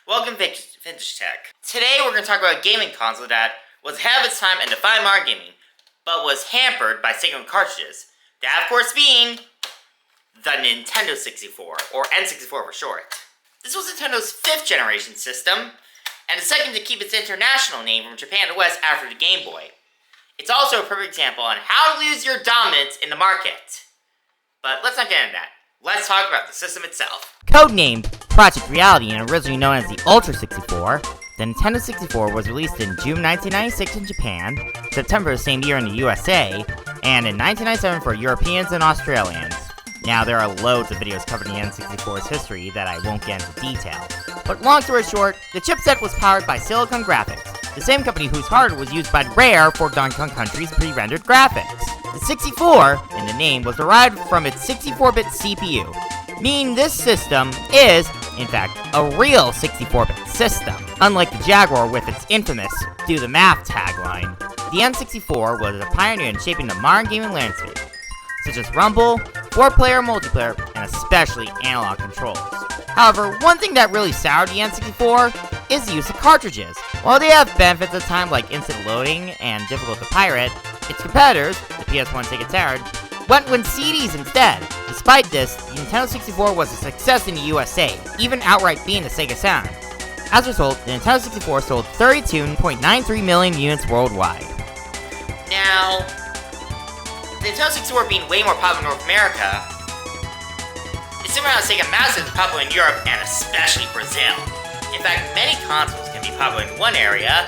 Welcome to VintageTech. Today we're going to talk about a gaming console that was ahead of its time and defied modern gaming, but was hampered by signal cartridges. That, of course, being the Nintendo 64, or N64 for short. This was Nintendo's 5th generation system, and the second to keep its international name from Japan to West after the Game Boy. It's also a perfect example on how to lose your dominance in the market. But let's not get into that. Let's talk about the system itself. Codenamed Project Reality and originally known as the Ultra 64, the Nintendo 64 was released in June 1996 in Japan, September the same year in the USA, and in 1997 for Europeans and Australians. Now, there are loads of videos covering the N64's history that I won't get into detail. But long story short, the chipset was powered by Silicon Graphics, the same company whose hardware was used by Rare for Donkey Kong Country's pre-rendered graphics. The 64, in the name, was derived from its 64-bit CPU, meaning this system is, in fact, a real 64-bit system. Unlike the Jaguar with its infamous "do the math" tagline, the N64 was a pioneer in shaping the modern gaming landscape, such as Rumble, 4-player multiplayer, and especially analog controls. However, one thing that really soured the N64 is the use of cartridges. While they have benefits at times like instant loading and difficult to pirate, its competitors, the PS1 Sega Saturn, went with CDs instead. Despite this, the Nintendo 64 was a success in the USA, even outright being the Sega Saturn. As a result, the Nintendo 64 sold 32.93 million units worldwide. Now, the Nintendo 64 being way more popular in North America, it's similar how Sega Master is popular in Europe and especially Brazil. In fact, many consoles can be popular in one area,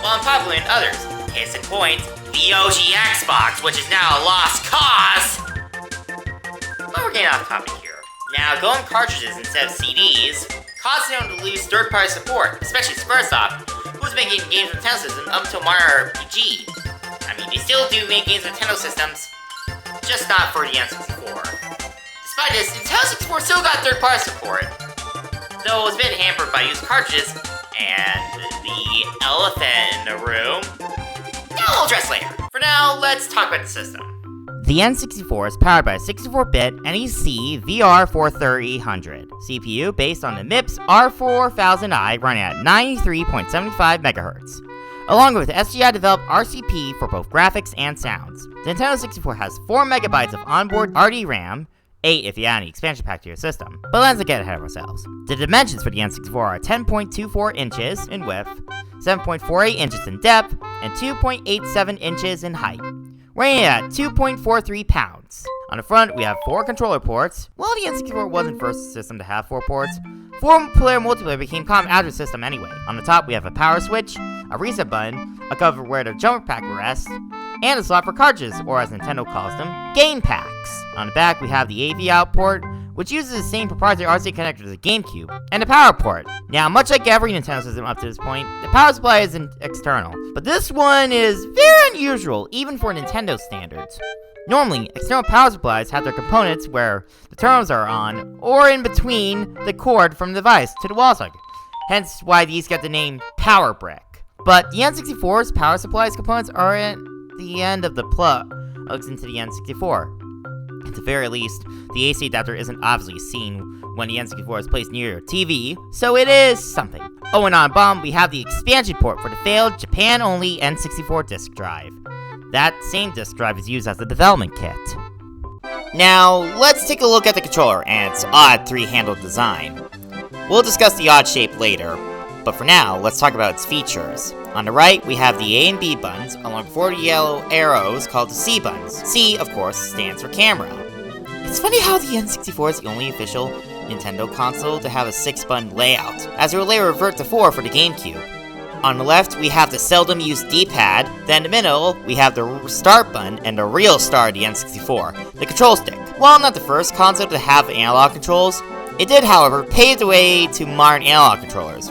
while unpopular in others. Case in point, the OG Xbox, which is now a lost cause! But we're getting off topic here. Now, going cartridges instead of CDs caused them to lose third-party support, especially Squaresoft, who was making games with Nintendo systems up until Mario RPG. I mean, they still do make games with Nintendo systems, just not for the N64. Despite this, Nintendo 64 still got third-party support, though it was a bit hampered by used cartridges and the elephant in the room. That we'll address later. For now, let's talk about the system. The N64 is powered by a 64-bit NEC VR43800 CPU based on the MIPS R4000i running at 93.75 MHz, along with SGI-developed RCP for both graphics and sounds. The Nintendo 64 has 4 MB of onboard RD RAM, 8 if you add any expansion pack to your system. But let's not get ahead of ourselves. The dimensions for the N64 are 10.24 inches in width, 7.48 inches in depth, and 2.87 inches in height, weighing at 2.43 pounds. On the front, we have 4 controller ports. While the N64 wasn't the first system to have 4 ports, 4-player multiplayer became common after the system anyway. On the top, we have a power switch, a reset button, a cover where the jumper pack rests, and a slot for cartridges, or as Nintendo calls them, game packs. On the back, we have the AV out port, which uses the same proprietary RCA connector as the GameCube, and the power port. Now, much like every Nintendo system up to this point, the power supply isn't external, but this one is very unusual, even for Nintendo standards. Normally, external power supplies have their components where the terminals are on, or in between the cord from the device to the wall socket, hence why these get the name Power Brick. But the N64's power supplies components are at the end of the plugs into the N64. At the very least, the AC adapter isn't obviously seen when the N64 is placed near your TV, so it is something. Oh, and on bottom, we have the expansion port for the failed Japan-only N64 disk drive. That same disk drive is used as the development kit. Now, let's take a look at the controller and its odd 3-handled design. We'll discuss the odd shape later, but for now, let's talk about its features. On the right, we have the A and B buttons, along with 4 yellow arrows called the C buttons. C, of course, stands for camera. It's funny how the N64 is the only official Nintendo console to have a 6-button layout, as it will later revert to 4 for the GameCube. On the left, we have the seldom used D-pad, then in the middle, we have the start button and the real star of the N64, the control stick. While not the first console to have analog controls, it did, however, pave the way to modern analog controllers.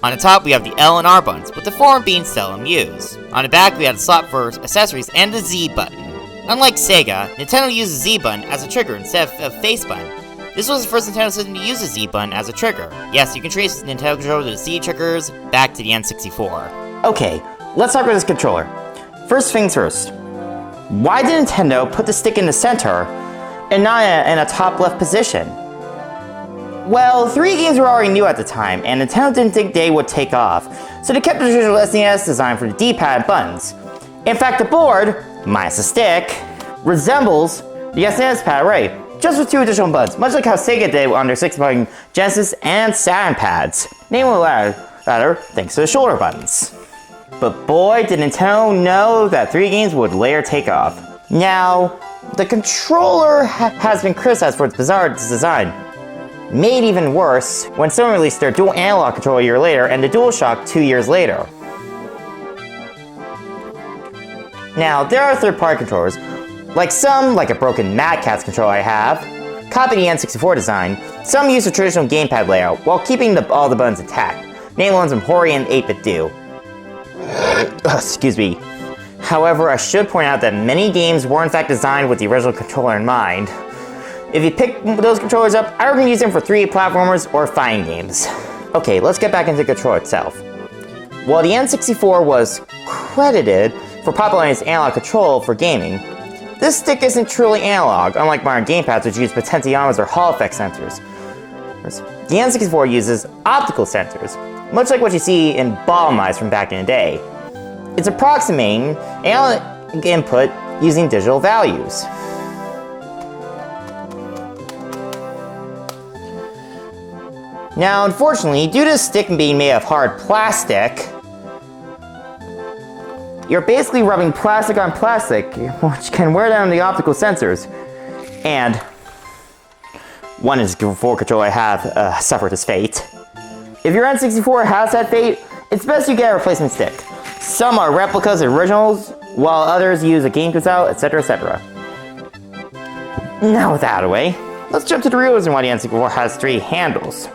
On the top, we have the L and R buttons, with the former being seldom used. On the back, we have the slot for accessories and the Z button. Unlike Sega, Nintendo uses the Z button as a trigger instead of a face button. This was the first Nintendo system to use the Z button as a trigger. Yes, you can trace the Nintendo controller to the Z triggers back to the N64. Okay, let's talk about this controller. First things first. Why did Nintendo put the stick in the center and not in a top left position? Well, 3 games were already new at the time, and Nintendo didn't think they would take off, so they kept the traditional SNES design for the D-pad and buttons. In fact, the board, minus the stick, resembles the SNES pad array, just with 2 additional buttons, much like how Sega did on their 6-button Genesis and Saturn pads, namely the latter thanks to the shoulder buttons. But boy, did Nintendo know that 3 games would later take off. Now, the controller has been criticized for its bizarre design. Made even worse when Sony released their dual analog controller a year later and the DualShock 2 years later. Now, there are third-party controllers, like a broken Mad Catz controller I have, copy the N64 design. Some use a traditional gamepad layout while keeping all the buttons intact, namely ones from Hori and 8BitDo. Excuse me. However, I should point out that many games were in fact designed with the original controller in mind. If you pick those controllers up, I would use them for 3D platformers or fighting games. Okay, let's get back into the controller itself. While the N64 was credited for popularizing analog control for gaming, this stick isn't truly analog, unlike modern gamepads which use potentiometers or Hall effect sensors. The N64 uses optical sensors, much like what you see in ball mice from back in the day. It's approximating analog input using digital values. Now, unfortunately, due to the stick being made of hard plastic, you're basically rubbing plastic on plastic, which can wear down the optical sensors. And one N64 controller I have suffered his fate. If your N64 has that fate, it's best you get a replacement stick. Some are replicas of originals, while others use a GameCube style, etc, etc. Now with that out of the way, let's jump to the real reason why the N64 has 3 handles.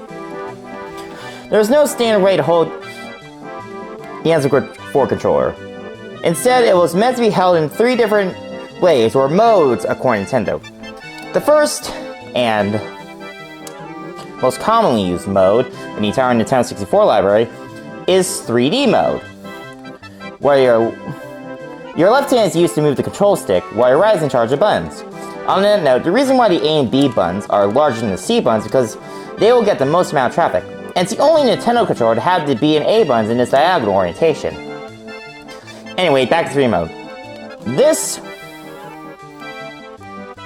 There's no standard way to hold the N64 controller. Instead, it was meant to be held in 3 different ways, or modes, according to Nintendo. The first, and most commonly used mode in the entire Nintendo 64 library, is 3D mode, where your left hand is used to move the control stick, while your right is in charge of buttons. On that note, the reason why the A and B buttons are larger than the C buttons is because they will get the most amount of traffic, and it's the only Nintendo controller to have the B and A buttons in this diagonal orientation. Anyway, back to 3D mode. This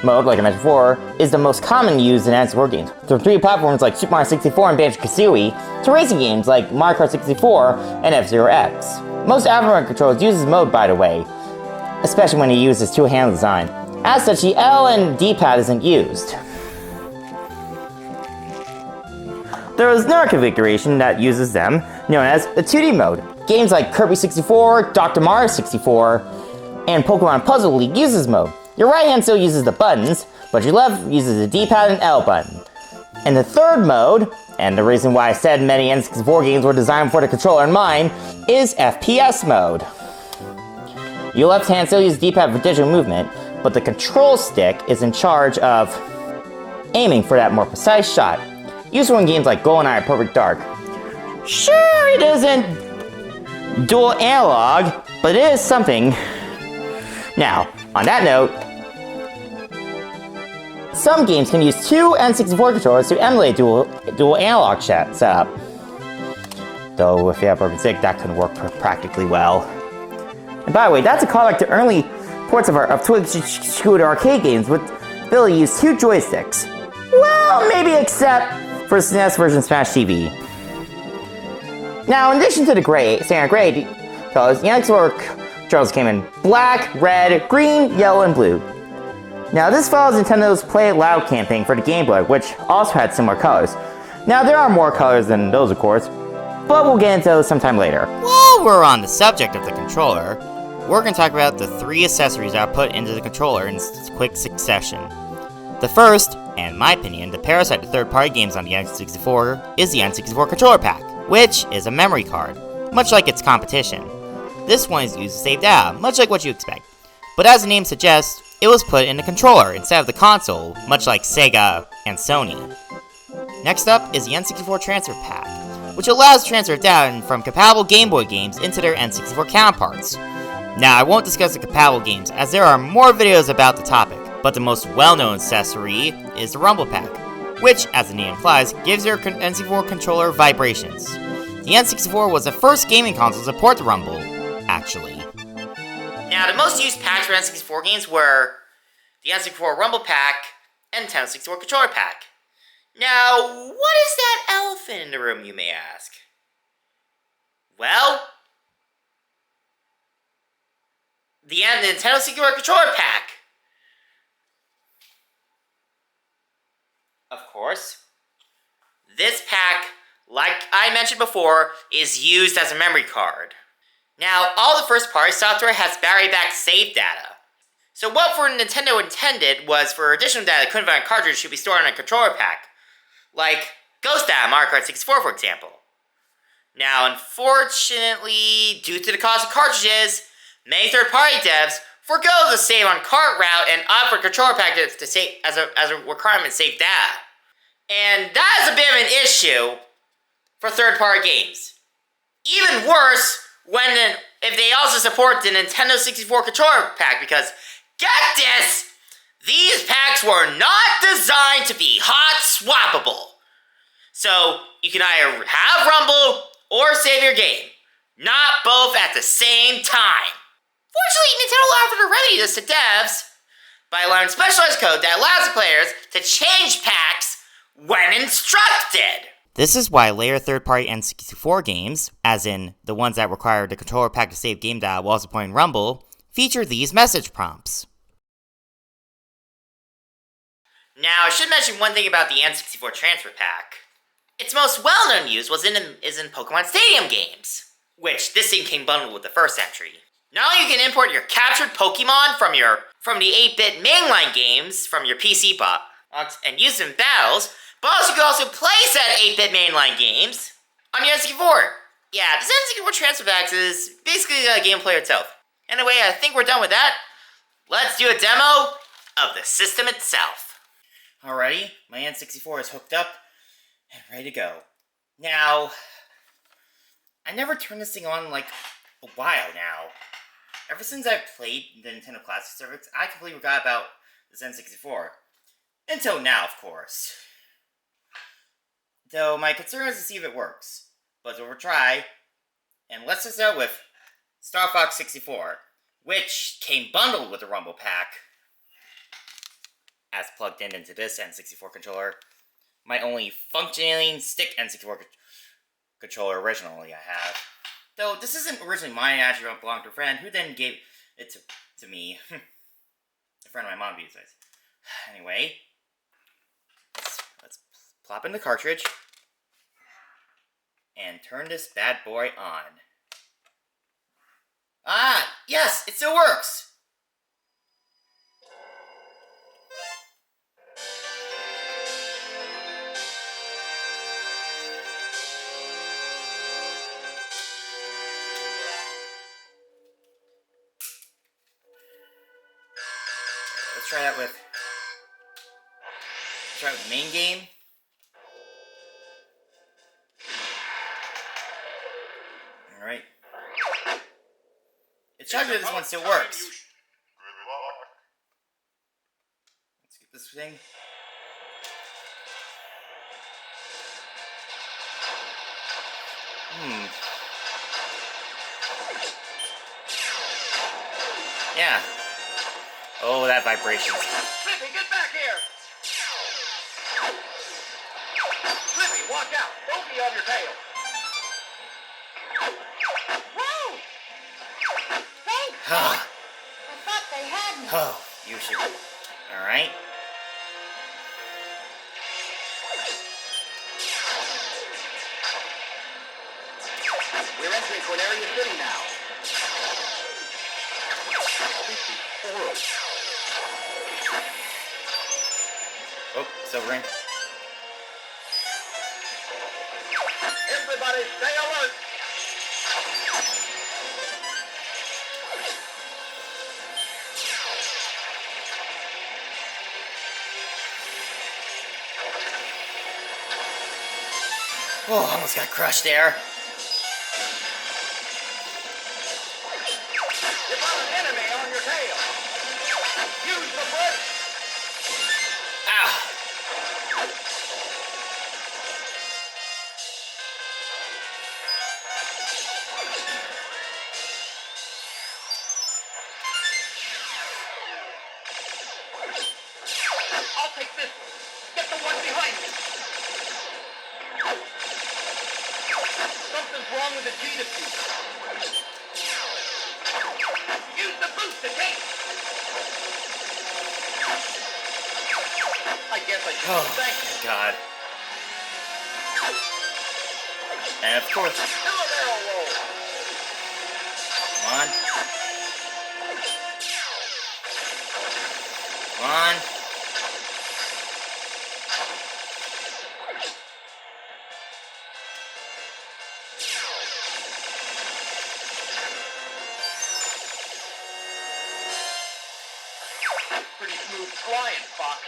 mode, like I mentioned before, is the most common used in N64 games, from 3D platforms like Super Mario 64 and Banjo Kazooie, to racing games like Mario Kart 64 and F-Zero X. Most aftermarket controllers use this mode, by the way, especially when you use this 2-handle design. As such, the L and D-pad isn't used. There is another configuration that uses them, known as the 2D mode. Games like Kirby 64, Dr. Mario 64, and Pokemon Puzzle League use this mode. Your right hand still uses the buttons, but your left uses the D-pad and L button. And the third mode, and the reason why I said many N64 games were designed for the controller in mind, is FPS mode. Your left hand still uses D-pad for digital movement, but the control stick is in charge of aiming for that more precise shot, useful in games like GoldenEte or Perfect Dark. Sure, it isn't dual analog, but it is something. Now, on that note, some games can use 2 N64 controllers to emulate dual analog setup. Though if you have a broken stick, that couldn't work practically well. And by the way, that's a callback to early ports of Twig Scooter arcade games with ability to use 2 joysticks. Well, maybe except for SNES version Smash TV. Now, in addition to the standard gray colors, the N64 controllers came in black, red, green, yellow, and blue. Now, this follows Nintendo's Play It Loud campaign for the Game Boy, which also had similar colors. Now, there are more colors than those, of course, but we'll get into those sometime later. While we're on the subject of the controller, we're going to talk about the 3 accessories that are put into the controller in quick succession. The first, and in my opinion, the parasite to third-party games on the N64, is the N64 controller pack, which is a memory card, much like its competition. This one is used to save data, much like what you expect. But as the name suggests, it was put in the controller instead of the console, much like Sega and Sony. Next up is the N64 transfer pack, which allows transfer of data from compatible Game Boy games into their N64 counterparts. Now, I won't discuss the compatible games, as there are more videos about the topic, but the most well-known accessory is the Rumble Pack, which, as the name implies, gives your N64 controller vibrations. The N64 was the first gaming console to support the rumble, actually. Now, the most used packs for N64 games were the N64 Rumble Pack and Nintendo 64 Controller Pack. Now, what is that elephant in the room, you may ask? Well, the Nintendo 64 Controller Pack. Of course. This pack, like I mentioned before, is used as a memory card. Now, all the first-party software has battery-backed save data. So what for Nintendo intended was for additional data that couldn't fit on cartridges should be stored on a controller pack, like Ghost data, Mario Kart 64, for example. Now, unfortunately, due to the cost of cartridges, many third-party devs forgo the save on cart route and opt for controller packages to save as a requirement save data. And that is a bit of an issue for third-party games. Even worse if they also support the Nintendo 64 controller pack, because get this, these packs were not designed to be hot swappable. So you can either have Rumble or save your game, not both at the same time. Fortunately, Nintendo offered to remedy this to devs by allowing specialized code that allows the players to change packs when instructed. This is why later third-party N64 games, as in the ones that require the controller pack to save game data while supporting Rumble, feature these message prompts. Now, I should mention one thing about the N64 Transfer Pack. Its most well-known use is in Pokemon Stadium games, which this thing came bundled with the first entry. Not only you can import your captured Pokemon from the 8-bit mainline games from your PC box and use them in battles, but also you can also play said 8-bit mainline games on your N64. Yeah, this N64 Transfer Pack is basically the gameplay itself. Anyway, I think we're done with that. Let's do a demo of the system itself. Alrighty, my N64 is hooked up and ready to go. Now, I never turned this thing on like a while now. Ever since I've played the Nintendo Classic Service, I completely forgot about this N64. Until now, of course. Though my concern is to see if it works. But we'll try. And let's just start with Star Fox 64, which came bundled with the Rumble Pack, as plugged into this N64 controller. My only functioning stick N64 controller originally I have. Though this isn't originally mine, it actually belonged to a friend who then gave it to me. A friend of my mom uses. Anyway, let's plop in the cartridge and turn this bad boy on. Ah, yes, it still works! Let's try that with the main game. Alright. It shows that this one still works. Let's get this thing. Yeah. Oh, that vibration. Flippy, get back here! Flippy, watch out! Don't be on your tail! Whoa! Thanks! I thought they had me. Oh, you should. Alright. We're entering Cornelia City now. Oh, silver ring. Everybody stay alert! Oh, almost got crushed there. You've got an enemy on your tail! Use the foot! Ah! wrong with the G diffuser? Use the booster tape! I guess I should thank you. God. And of course. Do a barrel roll! Come on. Come on. Pretty smooth flying, Fox.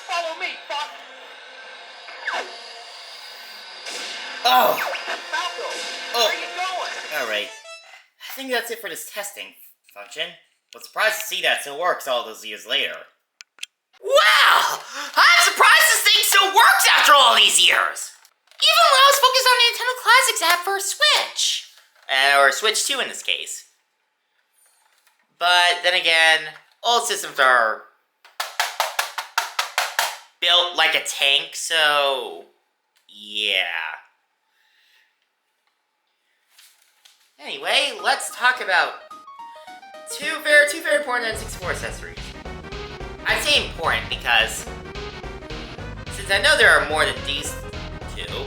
Follow me, Fox. Oh! Falco, Oh. where are you going? Alright. I think that's it for this testing function. But surprised to see that it still works all those years later. Wow! I'm surprised this thing still works after all these years! Even when I was focused on the Nintendo Classics app for Switch. Or Switch 2 in this case. But then again, old systems are built like a tank, so yeah. Anyway, let's talk about two very important N64 accessories. I say important because since I know there are more than these two,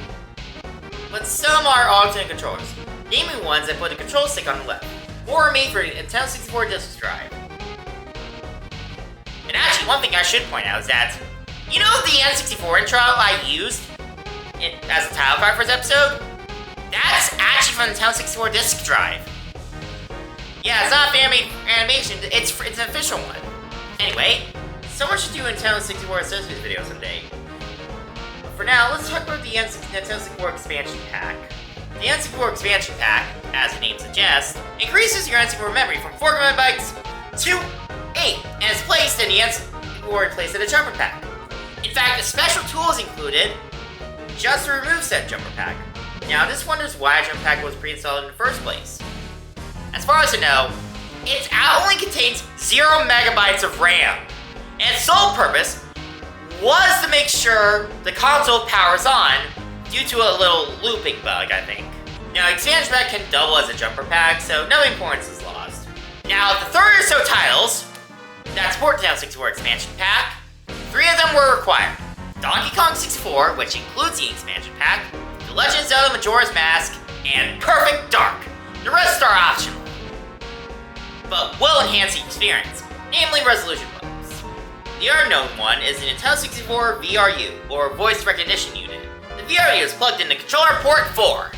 but some are alternate controllers, namely ones that put a control stick on the left, or are made for a Nintendo 64 disk drive. And actually, one thing I should point out is that, you know the N64 intro I used as a title card for this episode? That's actually from the Nintendo 64 disk drive. Yeah, it's not a fan-made animation, it's an official one. Anyway, someone should do a Nintendo 64 accessories video someday. But for now, let's talk about the Nintendo 64 expansion pack. The N64 expansion pack, as the name suggests, increases your N64 memory from 4 MB to 8, and is placed in the N64 placed in a jumper pack. In fact, a special tool is included just to remove said jumper pack. Now, this wonders why a jumper pack was pre-installed in the first place. As far as I know, it only contains 0 MB of RAM, and its sole purpose was to make sure the console powers on due to a little looping bug, I think. Now, expansion pack can double as a jumper pack, so no importance is lost. Now, the 30 or so titles that support the Nintendo 64 expansion pack, 3 of them were required. Donkey Kong 64, which includes the expansion pack, The Legend of Zelda Majora's Mask, and Perfect Dark. The rest are optional, but will enhance the experience, namely resolution buttons. The other known one is the Nintendo 64 VRU, or Voice Recognition Unit. The VRU is plugged into controller port 4.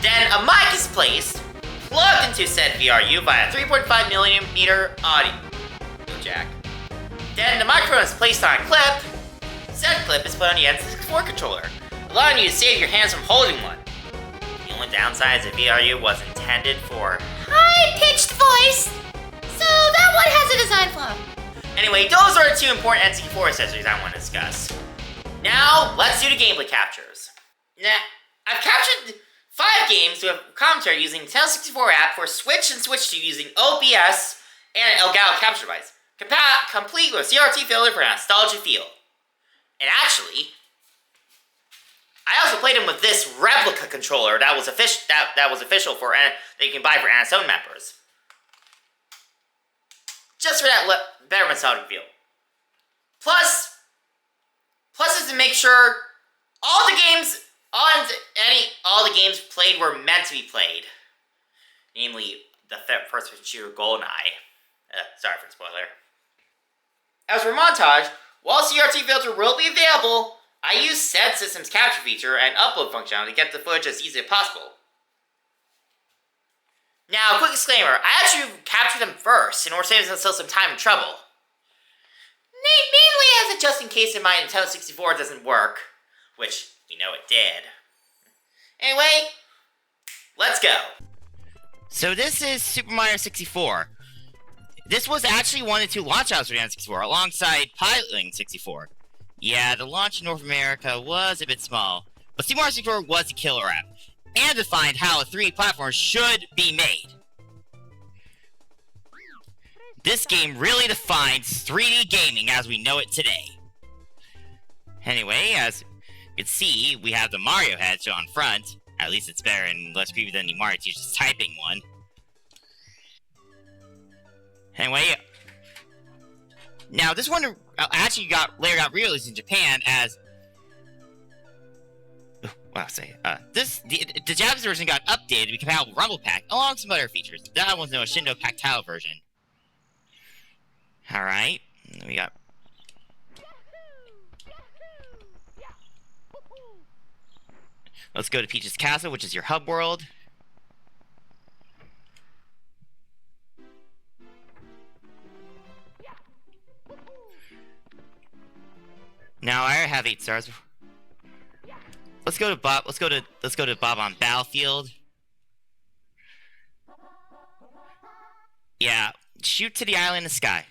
Then a mic is placed, plugged into said VRU via a 3.5mm audio jack. Then the microphone is placed on a clip. Said clip is put on the N64 controller, allowing you to save your hands from holding one. The only downside is the VRU was intended for high-pitched voice, so that one has a design flaw. Anyway, those are the 2 important N64 accessories I want to discuss. Now, let's do the gameplay captures. Now, I've captured 5 games with commentary using the Nintendo 64 app for Switch and Switch 2 using OBS and an Elgato capture device, complete with CRT filter for a nostalgia feel. And actually, I also played them with this replica controller that was official for that you can buy for NSO members. Just for that better nostalgic feel. Plus is to make sure all the games played were meant to be played. Namely, the first-person shooter Goldenete. Sorry for the spoiler. As for Montage, while CRT filter will be available, I use said system's capture feature and upload functionality to get the footage as easy as possible. Now, a quick disclaimer, I actually captured them first in order to save myself some time and trouble. Mainly as a just in case if my Nintendo 64 doesn't work, which we know it did. Anyway, let's go. So this is Super Mario 64. This was actually one of the 2 launch titles for the N64, alongside Piloting 64. Yeah, the launch in North America was a bit small, but Super Mario 64 was a killer app, and defined how a 3D platform should be made. this game really defines 3D gaming as we know it today. Anyway, as you can see, we have the Mario head shown on front. At least it's better and less creepy than the Mario teacher's typing one. Anyway, now this one actually later got released in Japan as... Well, I'll say, the Japanese version got updated to be compatible with Rumble Pack, along with some other features. That one's no Shindo Tactile version. Alright, we got... Let's go to Peach's Castle, which is your hub world. Now I have 8 stars. Let's go to Bob. Let's go to Bob on Battlefield. Yeah, shoot to the island in the sky.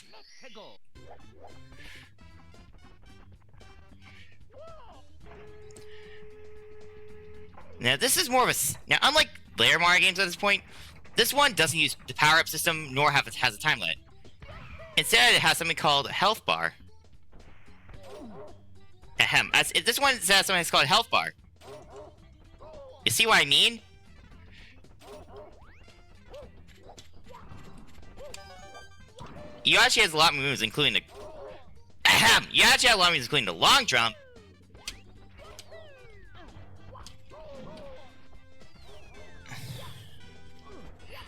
Now this is more of a... Now, unlike later Mario games at this point, this one doesn't use the power-up system, nor has a time limit. Instead, it has something called a health bar. Ahem. This one has something that's called a health bar. You see what I mean? You actually have a lot of moves, including the... Ahem! You actually have a lot of moves, including the long jump,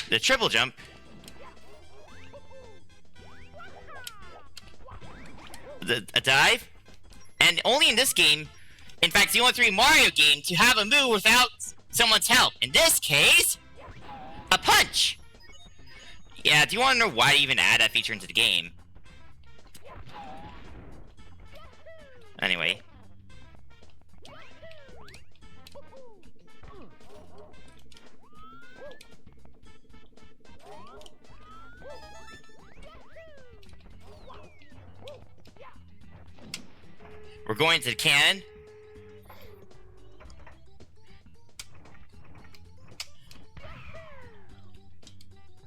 the triple jump, a dive, and only in this game, in fact, it's the only 3 Mario game to have a move without someone's help. In this case, a punch! Yeah, do you want to know why they even add that feature into the game? Anyway. We're going to the cannon.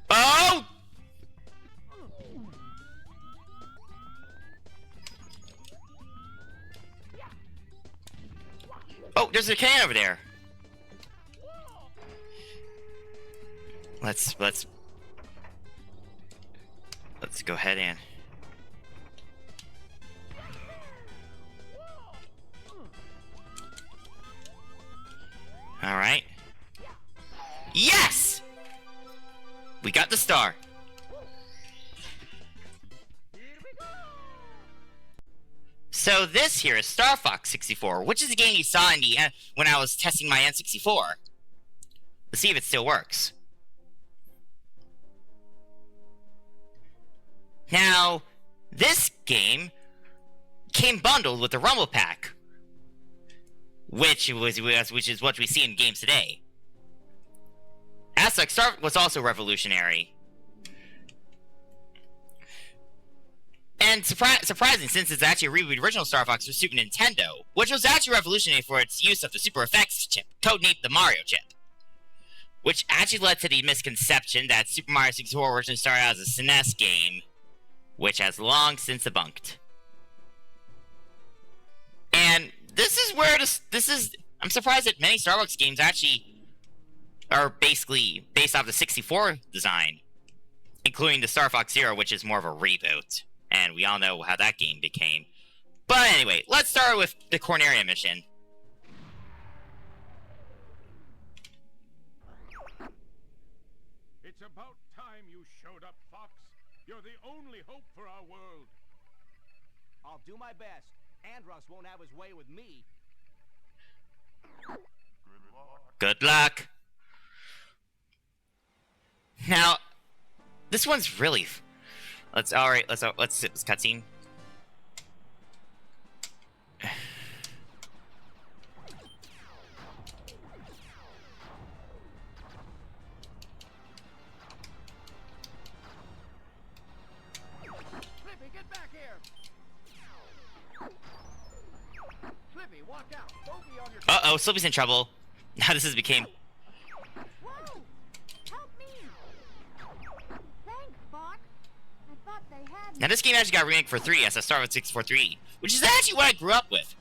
Oh! Oh, there's a cannon over there. Let's go ahead and... Alright. Yes! We got the star. So this here is Star Fox 64, which is a game you saw in the when I was testing my N64. Let's see if it still works. Now, this game came bundled with the Rumble Pack, which is what we see in games today. As such, Star was also revolutionary. And surprising, since it's actually a reboot of the original Star Fox for Super Nintendo, which was actually revolutionary for its use of the Super Effects chip, codenamed the Mario chip. Which actually led to the misconception that Super Mario 64 originally started out as a SNES game, which has long since debunked. And this is where I'm surprised that many Star Fox games actually are basically based off the 64 design, including the Star Fox Zero, which is more of a reboot, and we all know how that game became. But anyway, let's start with the Corneria mission. It's about time you showed up, Fox. You're the only hope for our world. I'll do my best. Andros won't have his way with me. Good luck. Now, this one's really... Let's sit this cutscene. Flippy, get back here! Flippy, walk out. Don't be on your... Uh-oh, Slippy's in trouble. Now this has became... Whoa! Help me! Thanks, Fox. I they had Now, this game actually got remade for 3DS. I started with 64 3, which is actually what I grew up with.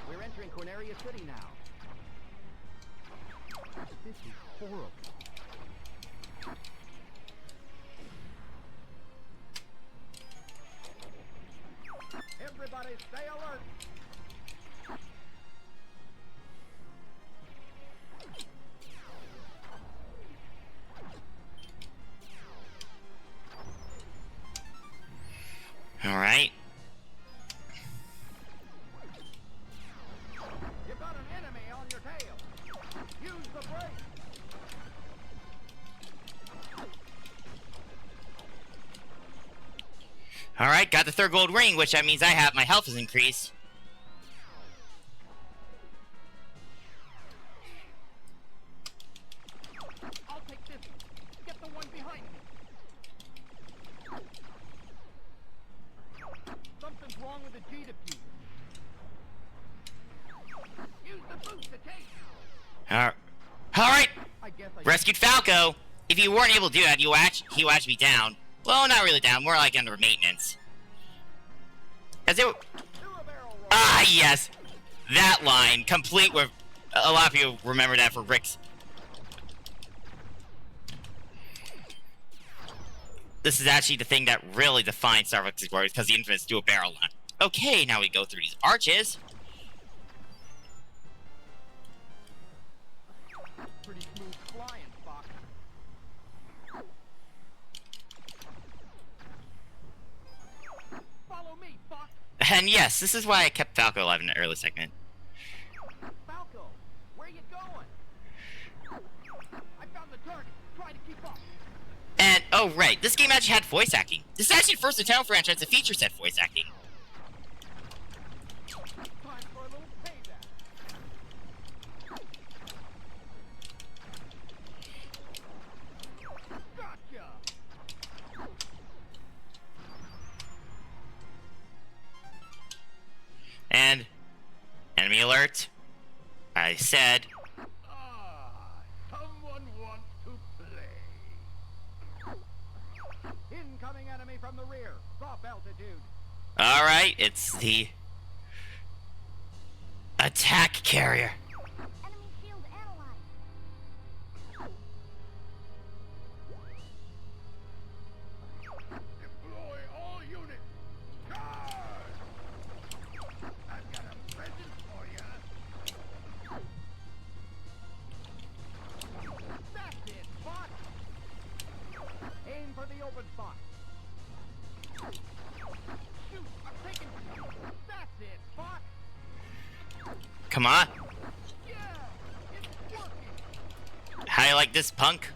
We're entering Corneria City now. This is horrible. Everybody stay alert. Alright. You've got an enemy on your tail. Use the brake. Alright, got the third gold ring, which that means my health has increased. I'll take this. Get the one behind me. Something's wrong with the G diffuser. Use the boost to take. Alright, I guess I rescued Falco. If you weren't able to do that, he would actually be down. Well, not really down, more like under maintenance. As it do a barrel roll. Ah, yes! That line, complete with... A lot of people remember that for Rick's. This is actually the thing that really defines Star Fox Explorer, because the infamous do a barrel line. Okay, now we go through these arches. Pretty smooth flying, Fox. Follow me, Fox. And yes, this is why I kept Falco alive in the early segment. Falco, where you going? I found the target. Try to keep up. And, oh right, this game actually had voice acting. This is actually the first Nintendo franchise to feature said voice acting. Time for a little payback. Gotcha. And, enemy alert. I said, Someone wants to play. Incoming enemy from the rear. Drop altitude. alright, it's the... attack carrier. enemy shield analyzed. Deploy all units. Charge! I've got a present for you. That's it, Fox. Aim for the open spot. Shoot, I'm taking. That's it, Fox. Come on. Yeah, it's working. How you like this, punk?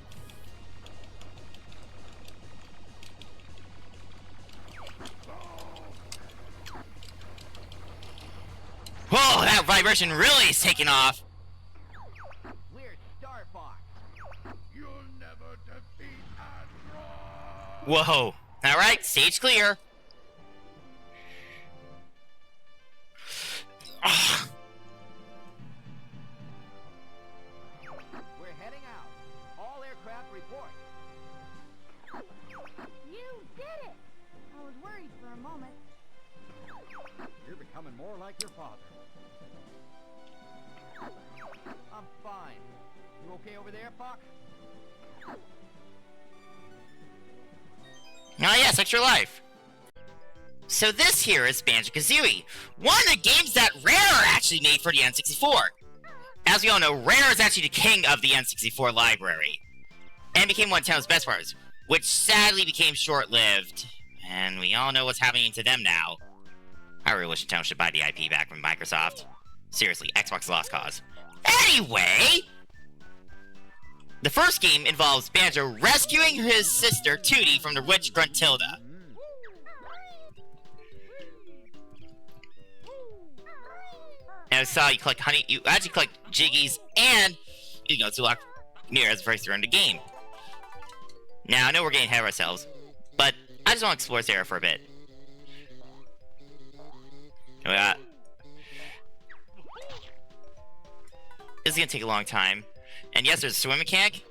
Whoa, that vibration really is taking off. We're Star Fox. You'll never defeat Android. Whoa. Alright, stage clear. Ah, We're heading out. All aircraft report. You did it! I was worried for a moment. You're becoming more like your father. I'm fine. You okay over there, Fox? Ah yes, extra life. So this here is Banjo Kazooie, one of the games that Rare actually made for the N64. As we all know, Rare is actually the king of the N64 library, and became one of Nintendo's best parts, which sadly became short-lived. And we all know what's happening to them now. I really wish Nintendo should buy the IP back from Microsoft. Seriously, Xbox lost cause. Anyway! The first game involves Banjo rescuing his sister, Tootie, from the witch Gruntilda. And I saw you collect honey, you actually collect Jiggies, and you know, to lock near as the first run of the game. Now, I know we're getting ahead of ourselves, but I just want to explore this area for a bit. We got... This is gonna take a long time. And yes, there's a swim mechanic.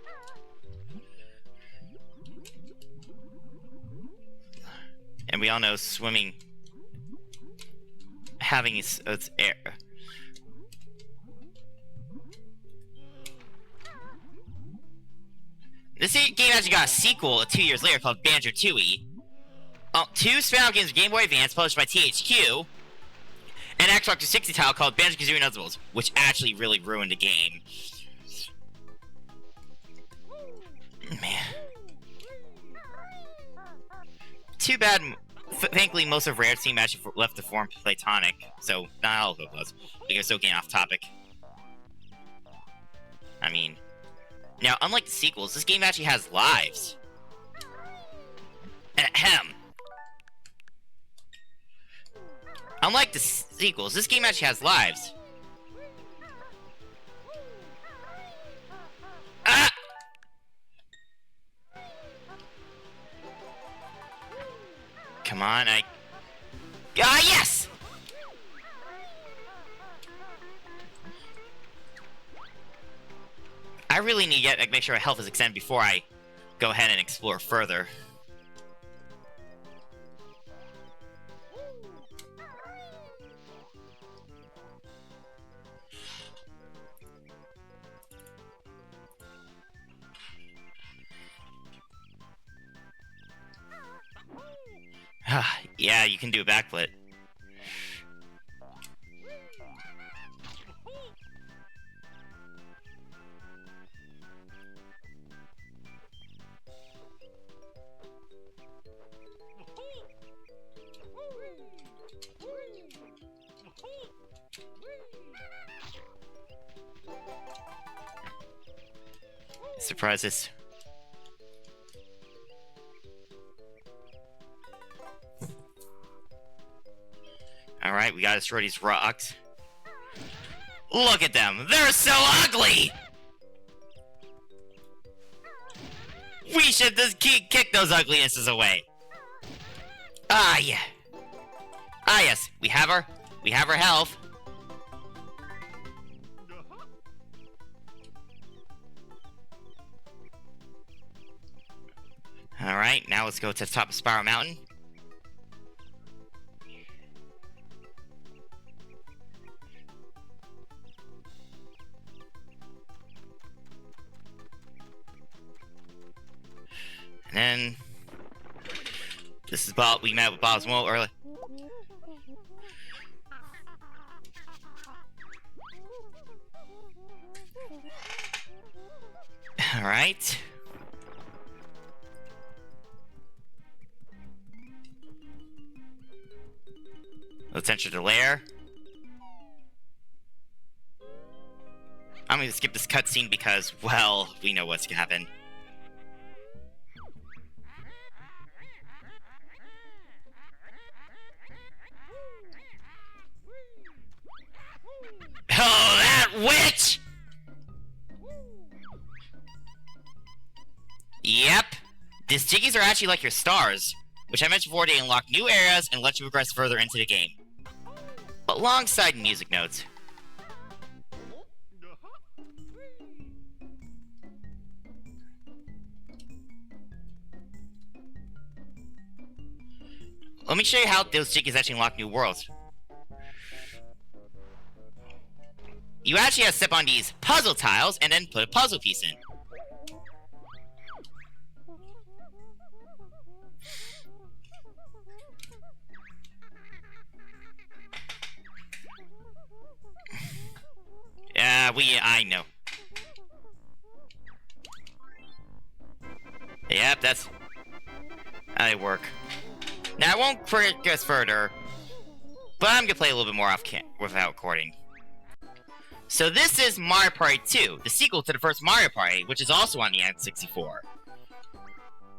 And we all know swimming... having its air... This game actually got a sequel 2 years later called Banjo Kazooie. 2 spin-off games of Game Boy Advance published by THQ. An Xbox 360 title called Banjo Kazooie Nuzzles, which actually really ruined the game. Man. Too bad, thankfully, most of Rare's team actually left to form Platonic, so not all of it was. Because still getting off topic. I mean... Now, unlike the sequels, this game actually has lives. Ahem. Unlike the sequels, this game actually has lives. Ah! Come on, Ah, yes! I really need to make sure my health is extended before I go ahead and explore further. Yeah, you can do a backflip. Surprises. Alright, we gotta destroy these rocks. Look at them! They're so ugly! We should just kick those uglinesses away. Ah, yeah. Ah, yes. We have our health. Alright, now let's go to the top of Spiral Mountain. And then... This is Bob. We met with Bob's Mo earlier. Alright. Let's enter the lair. I'm gonna skip this cutscene because, well, we know what's gonna happen. Oh, that witch! Yep. These jiggies are actually like your stars, which I mentioned before, they unlock new areas and let you progress further into the game. Alongside music notes. Let me show you how those jiggies actually unlock new worlds. You actually have to step on these puzzle tiles and then put a puzzle piece in. I know. Yep, that's how they work. Now, I won't progress further, but I'm gonna play a little bit more without recording. So this is Mario Party 2, the sequel to the first Mario Party, which is also on the N64.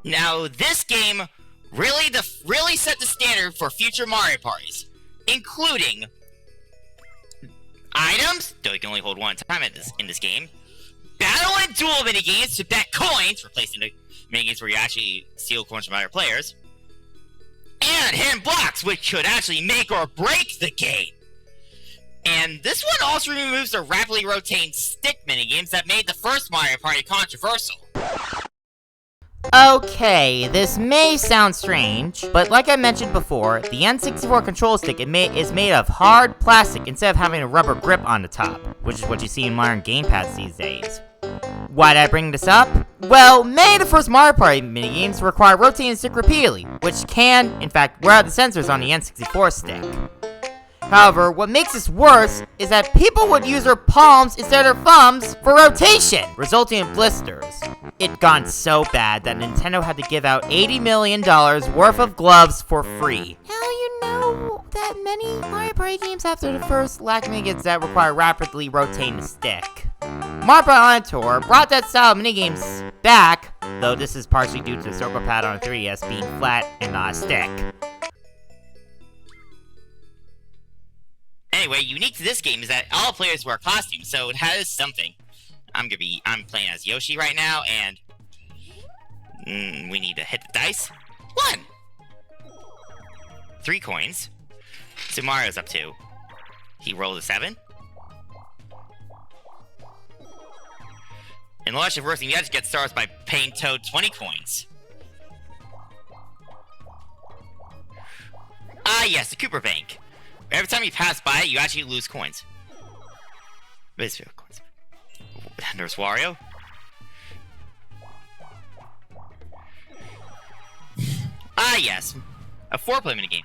Now, this game really set the standard for future Mario Parties, including items, though you can only hold one at a time in this game, battle and duel minigames to bet coins, replacing the minigames where you actually steal coins from other players, and hidden blocks, which could actually make or break the game. And this one also removes the rapidly rotating stick minigames that made the first Mario Party controversial. Okay, this may sound strange, but like I mentioned before, the N64 control stick is made of hard plastic instead of having a rubber grip on the top, which is what you see in modern gamepads these days. Why did I bring this up? Well, many of the first Mario Party minigames require rotating the stick repeatedly, which can, in fact, wear out the sensors on the N64 stick. However, what makes this worse is that people would use their palms instead of their thumbs for rotation, resulting in blisters. It gone so bad that Nintendo had to give out $80 million worth of gloves for free. Hell, you know that many Mario Party games after the first lack minigames that require rapidly rotating the stick. Mario Party on Tour brought that style of minigames back, though this is partially due to the circle pad on a 3DS being flat and not a stick. Anyway, unique to this game is that all players wear costumes, so it has something. I'm playing as Yoshi right now, and we need to hit the dice. 1! 3 coins. So Mario's up 2. He rolled a 7. In the launch of Working, you have to get stars by paying Toad 20 coins. Ah yes, the Cooper Bank. Every time you pass by it, you actually lose coins. Coins. There's Wario. Ah yes, a 4-player minigame.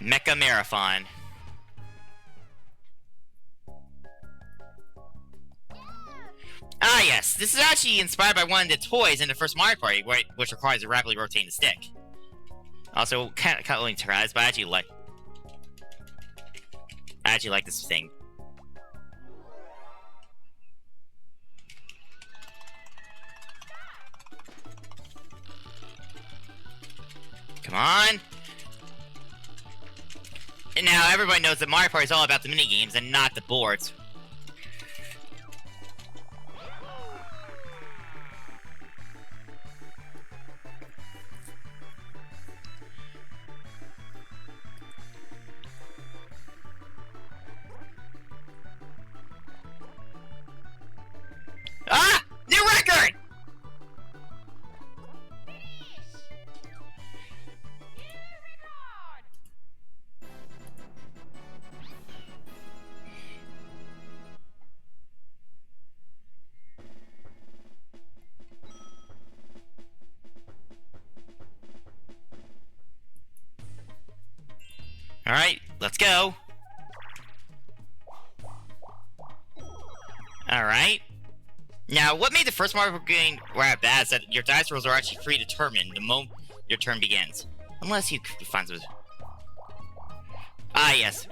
Mecha Marathon. Ah yes, this is actually inspired by one of the toys in the first Mario Party, which requires a rapidly rotating stick. Also, kind of only tries, but I actually like this thing. Come on! And now everybody knows that Mario Party is all about the minigames and not the boards. Ah! New record! Alright, let's go. Alright. Now, what made the first Mario game bad is that your dice rolls are actually predetermined the moment your turn begins. Unless you find some... Ah, yes.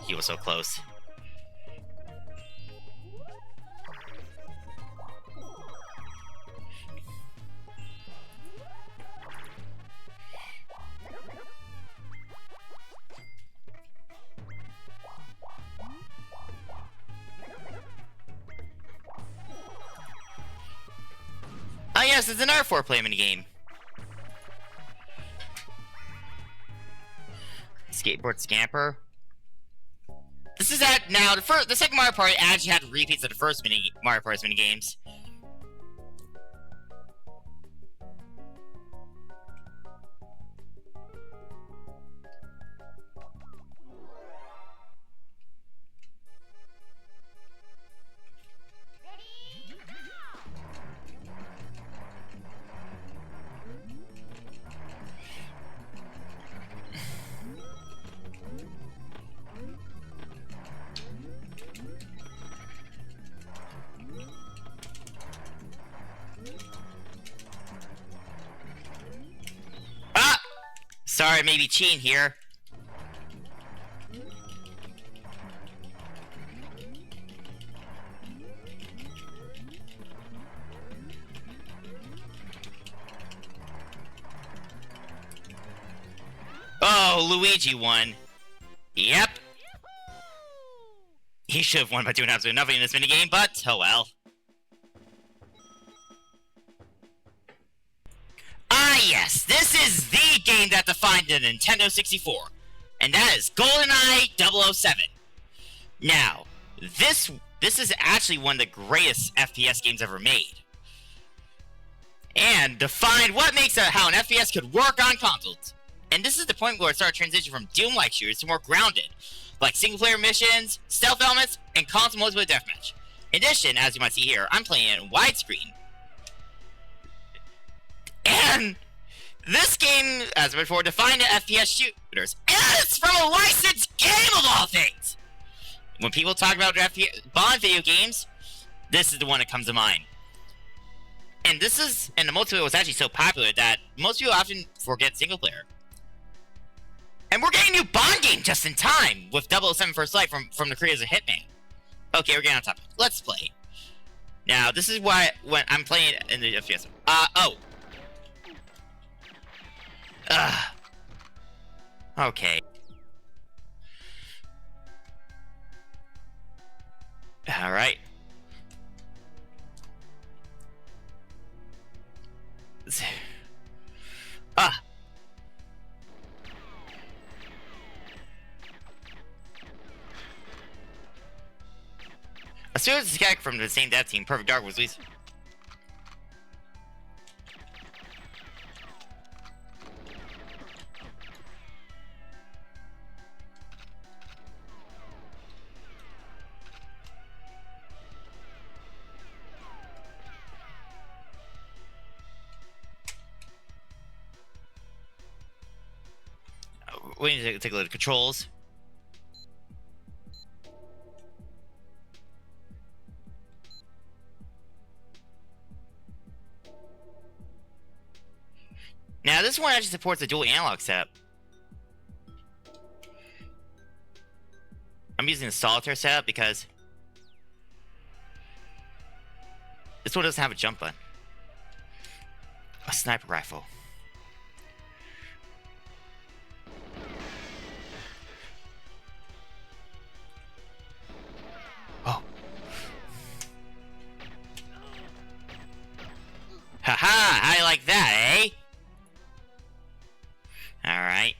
He was so close. Ah, yes, it's another 4-player minigame. Skateboard Scamper. This is now the second Mario Party actually had repeats of the first Mario Party minigames. Sorry, maybe cheating here. Oh, Luigi won. Yep. He should have won by doing absolutely nothing in this minigame, but oh well. Ah yes, this is the game that defined the Nintendo 64, and that is Goldenete 007. Now, this is actually one of the greatest FPS games ever made. and defined what makes how an FPS could work on consoles. And this is the point where it started transitioning from Doom-like shooters to more grounded, like single-player missions, stealth elements, and console multiplayer deathmatch. In addition, as you might see here, I'm playing it in widescreen. And this game, as before, defined FPS shooters, and it's from a licensed game of all things! When people talk about Bond video games, this is the one that comes to mind. And the multiplayer was actually so popular that most people often forget single player. And we're getting a new Bond game just in time with 007 First Light from the creators of Hitman. Okay, we're getting on topic. Let's play. Now, this is why when I'm playing in the FPS. Okay. Alright. As soon as this guy from the same dev team, Perfect Dark, was released. We need to take a look at controls. Now, this one actually supports a dual analog setup. I'm using the solitaire setup because this one doesn't have a jump button. A sniper rifle. Oh. Haha, how do you like that, eh? Alright.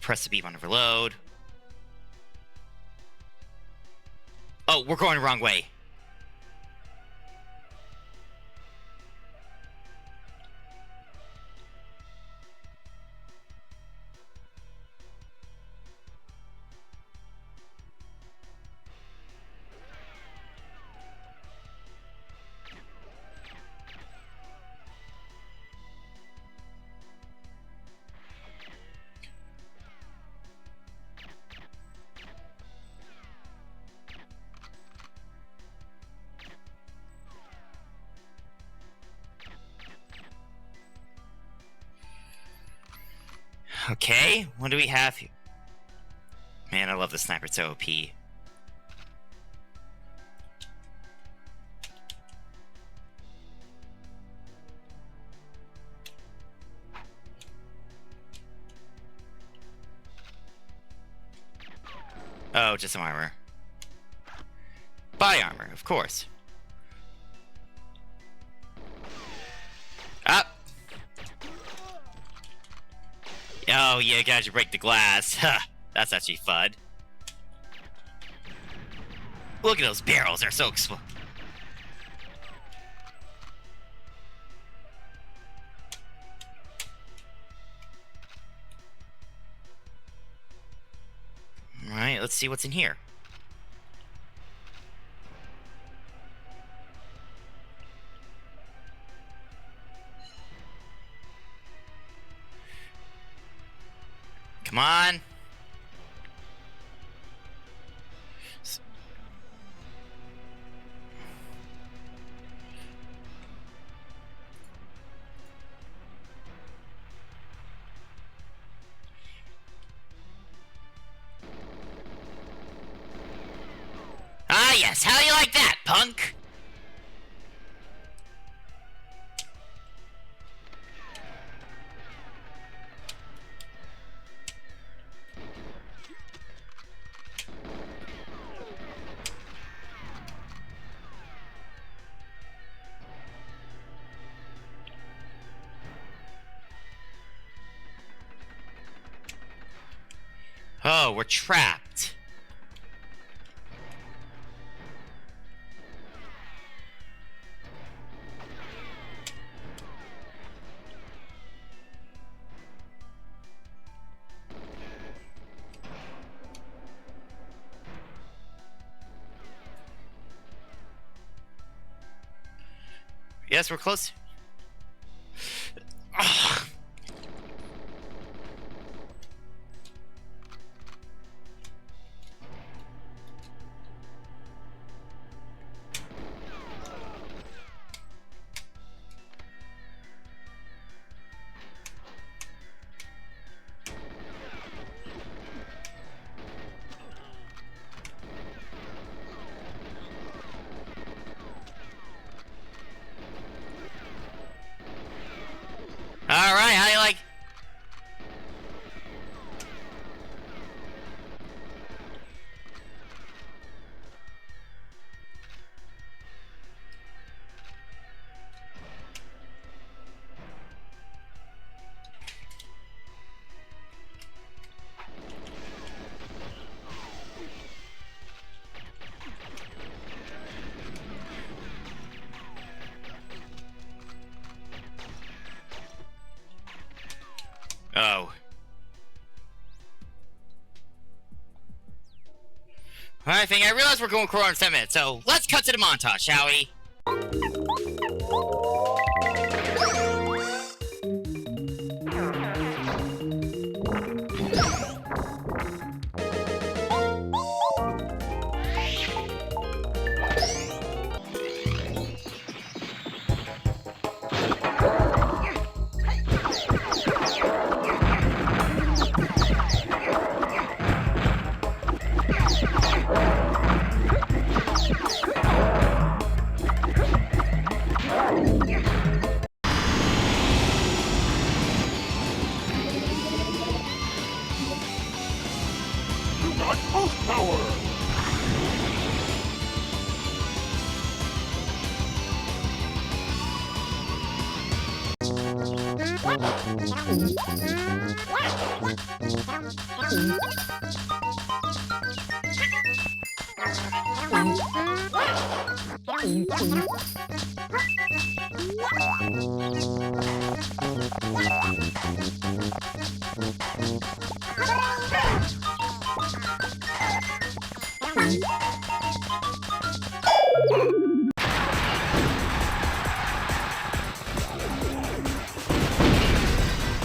Press the B button to reload. Oh, we're going the wrong way. Okay, what do we have here? Man, I love the sniper, it's so OP. Oh, just some armor. Body armor, of course. Up! Oh, yeah, guys, you break the glass. Huh, that's actually fun. Look at those barrels, they're so explosive. Alright, let's see what's in here. Come on. Ah, yes. How do you like that, punk? Oh, we're trapped. Yes, we're close. Ugh. Alright, how you like? Oh. Alright, thing, I realize we're going for around 7 minutes, so let's cut to the montage, shall we?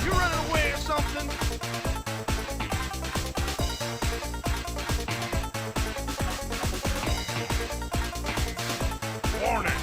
You running away or something? Warning!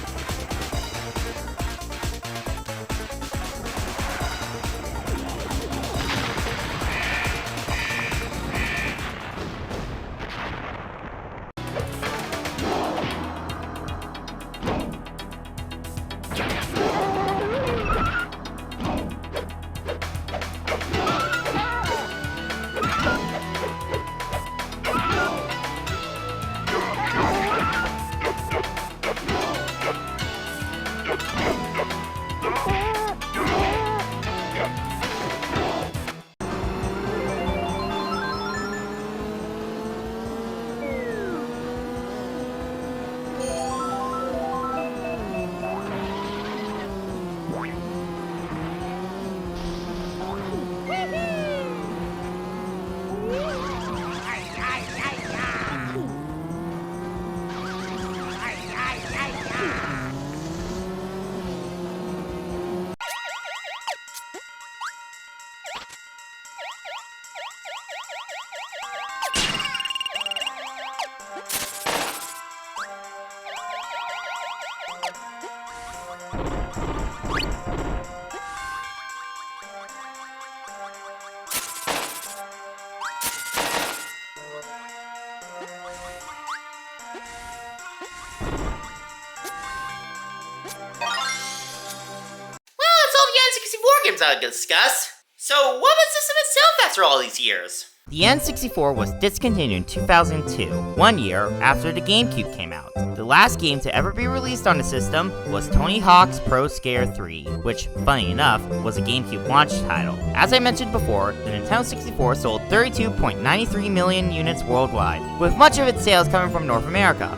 games I would discuss. So what was the system itself after all these years? The N64 was discontinued in 2002, 1 year after the GameCube came out. The last game to ever be released on the system was Tony Hawk's Pro Scare 3, which, funny enough, was a GameCube launch title. As I mentioned before, the Nintendo 64 sold 32.93 million units worldwide, with much of its sales coming from North America.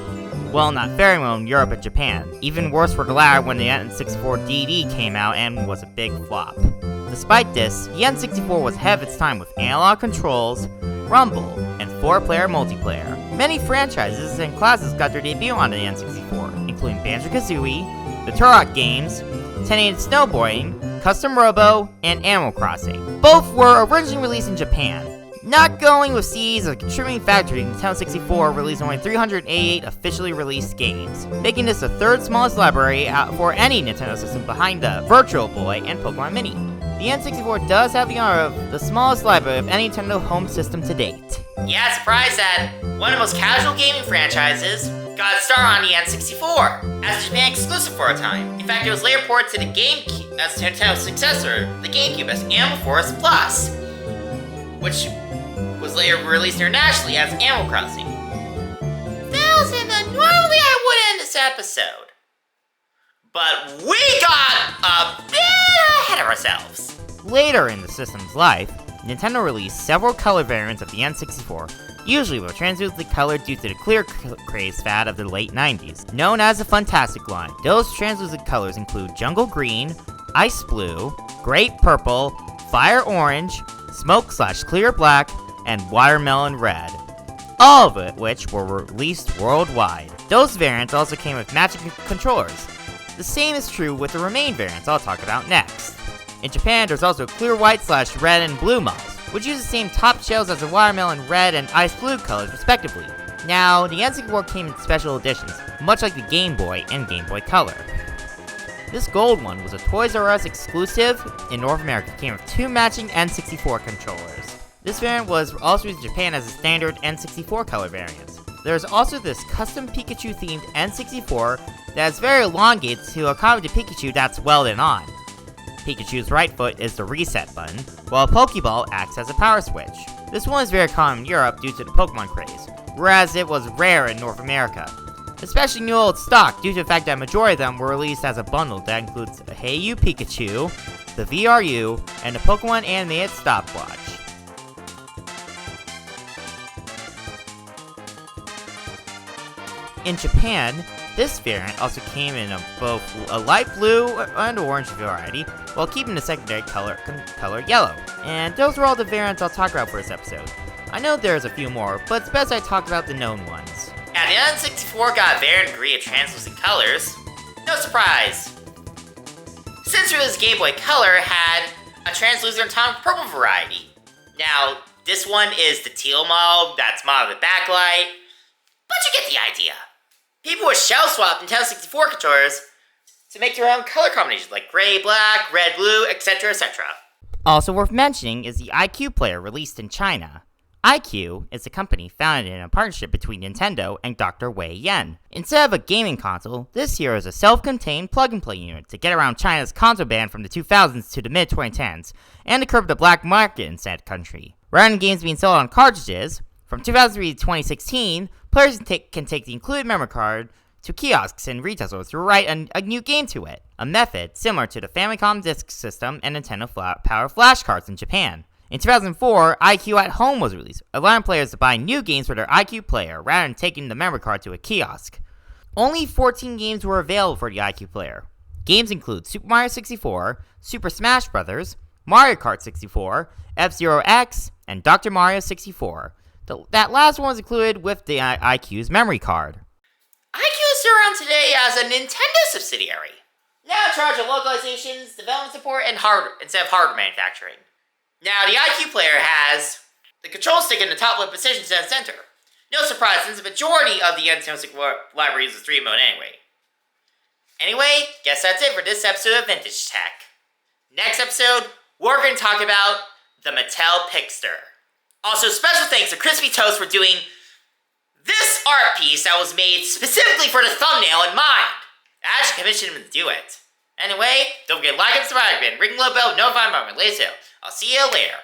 Well, not very well in Europe and Japan. Even worse for the latter when the N64 DD came out and was a big flop. Despite this, the N64 was ahead of its time with analog controls, rumble, and 4-player multiplayer. Many franchises and classes got their debut on the N64, including Banjo Kazooie, the Turok games, 1080 Snowboarding, Custom Robo, and Animal Crossing. Both were originally released in Japan. Not going with C's as a contributing factor, Nintendo 64 released only 388 officially released games, making this the third smallest library for any Nintendo system behind the Virtual Boy and Pokemon Mini. The N64 does have the honor of the smallest library of any Nintendo home system to date. Yeah, surprised that one of the most casual gaming franchises got its start on the N64, as a Japan exclusive for a time. In fact, it was later ported to the GameCube as Nintendo's successor, the GameCube, as Animal Forest Plus, which was later released internationally as Animal Crossing. Normally I would end this episode, but we got a bit ahead of ourselves. Later in the system's life, Nintendo released several color variants of the N64, usually with translucent color due to the clear craze fad of the late 90s, known as the Funtastic line. Those translucent colors include Jungle Green, Ice Blue, Grape Purple, Fire Orange, Smoke/Clear Black, and Watermelon Red, all of it which were released worldwide. Those variants also came with matching controllers. The same is true with the remaining variants I'll talk about next. In Japan, there's also Clear White/Red and Blue models, which use the same top shells as the Watermelon Red and Ice Blue colors respectively. Now, the N64 came in special editions, much like the Game Boy and Game Boy Color. This gold one was a Toys R Us exclusive in North America, came with two matching N64 controllers. This variant was also used in Japan as a standard N64 color variant. There's also this custom Pikachu themed N64 that is very elongated to accommodate Pikachu that's welded on. Pikachu's right foot is the reset button, while a Pokeball acts as a power switch. This one is very common in Europe due to the Pokemon craze, whereas it was rare in North America. Especially new old stock due to the fact that a majority of them were released as a bundle that includes a Hey You Pikachu, the VRU, and the Pokemon animated stopwatch. In Japan, this variant also came in both a light blue and orange variety, while keeping the secondary color yellow. And those are all the variants I'll talk about for this episode. I know there's a few more, but it's best I talk about the known ones. Yeah, the N64 got a varying degree of translucent colors. No surprise! Since this Game Boy Color had a translucent atomic purple variety. Now, this one is the teal model that's modeled with backlight, but you get the idea. People would shell swap Nintendo 64 controllers to make their own color combinations like gray, black, red, blue, etc., etc. Also worth mentioning is the iQue player released in China. iQue is a company founded in a partnership between Nintendo and Dr. Wei Yan. Instead of a gaming console, this here is a self-contained plug-and-play unit to get around China's console ban from the 2000s to the mid-2010s, and to curb the black market in said country. Rather than games being sold on cartridges, from 2003 to 2016, players can take the included memory card to kiosks and retail stores to write a new game to it, a method similar to the Famicom Disk System and Nintendo Power flashcards in Japan. In 2004, iQue at Home was released, allowing players to buy new games for their iQue player rather than taking the memory card to a kiosk. Only 14 games were available for the iQue player. Games include Super Mario 64, Super Smash Bros., Mario Kart 64, F-Zero X, and Dr. Mario 64. That last one was included with the iQue's memory card. iQue is still around today as a Nintendo subsidiary, now in charge of localizations, development support, and instead of hardware manufacturing. Now, the iQue player has the control stick in the top left position to the center. No surprise, since the majority of the Nintendo 64 library uses 3D mode anyway. Anyway, guess that's it for this episode of VintageTech. Next episode, we're going to talk about the Mattel Pixter. Also, special thanks to Crispy Toast for doing this art piece that was made specifically for the thumbnail in mind. I actually commissioned him to do it. Anyway, don't forget to like and subscribe and ring the little bell to notify me about my latest video. I'll see you later.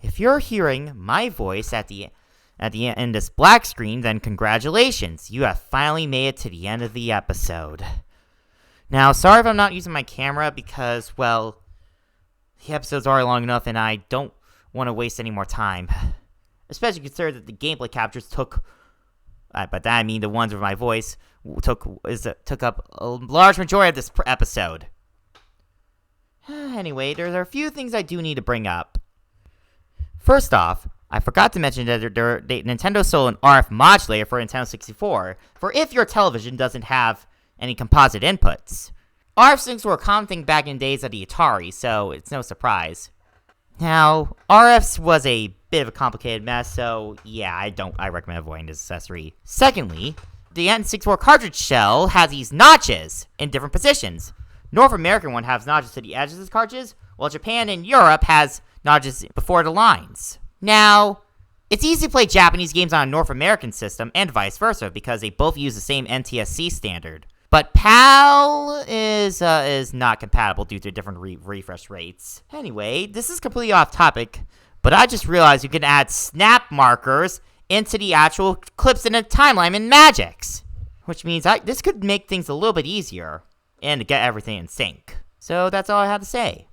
If you're hearing my voice at the end of this black screen, then congratulations, you have finally made it to the end of the episode. Now, sorry if I'm not using my camera because, well, the episode's already long enough and I don't want to waste any more time. Especially considering that the gameplay captures took, by that I mean the ones with my voice, took up a large majority of this episode. Anyway, there are a few things I do need to bring up. First off, I forgot to mention that Nintendo sold an RF modulator for Nintendo 64 for if your television doesn't have any composite inputs. RF syncs were a common thing back in days of the Atari, so it's no surprise. Now, RFs was a bit of a complicated mess, so yeah, I recommend avoiding this accessory. Secondly, the N64 cartridge shell has these notches in different positions. North American one has notches to the edges of the cartridges, while Japan and Europe has notches before the lines. Now, it's easy to play Japanese games on a North American system and vice versa because they both use the same NTSC standard. But PAL is not compatible due to different refresh rates. Anyway, this is completely off topic, but I just realized you can add snap markers into the actual clips in a timeline in Magix. Which means this could make things a little bit easier and to get everything in sync. So that's all I have to say.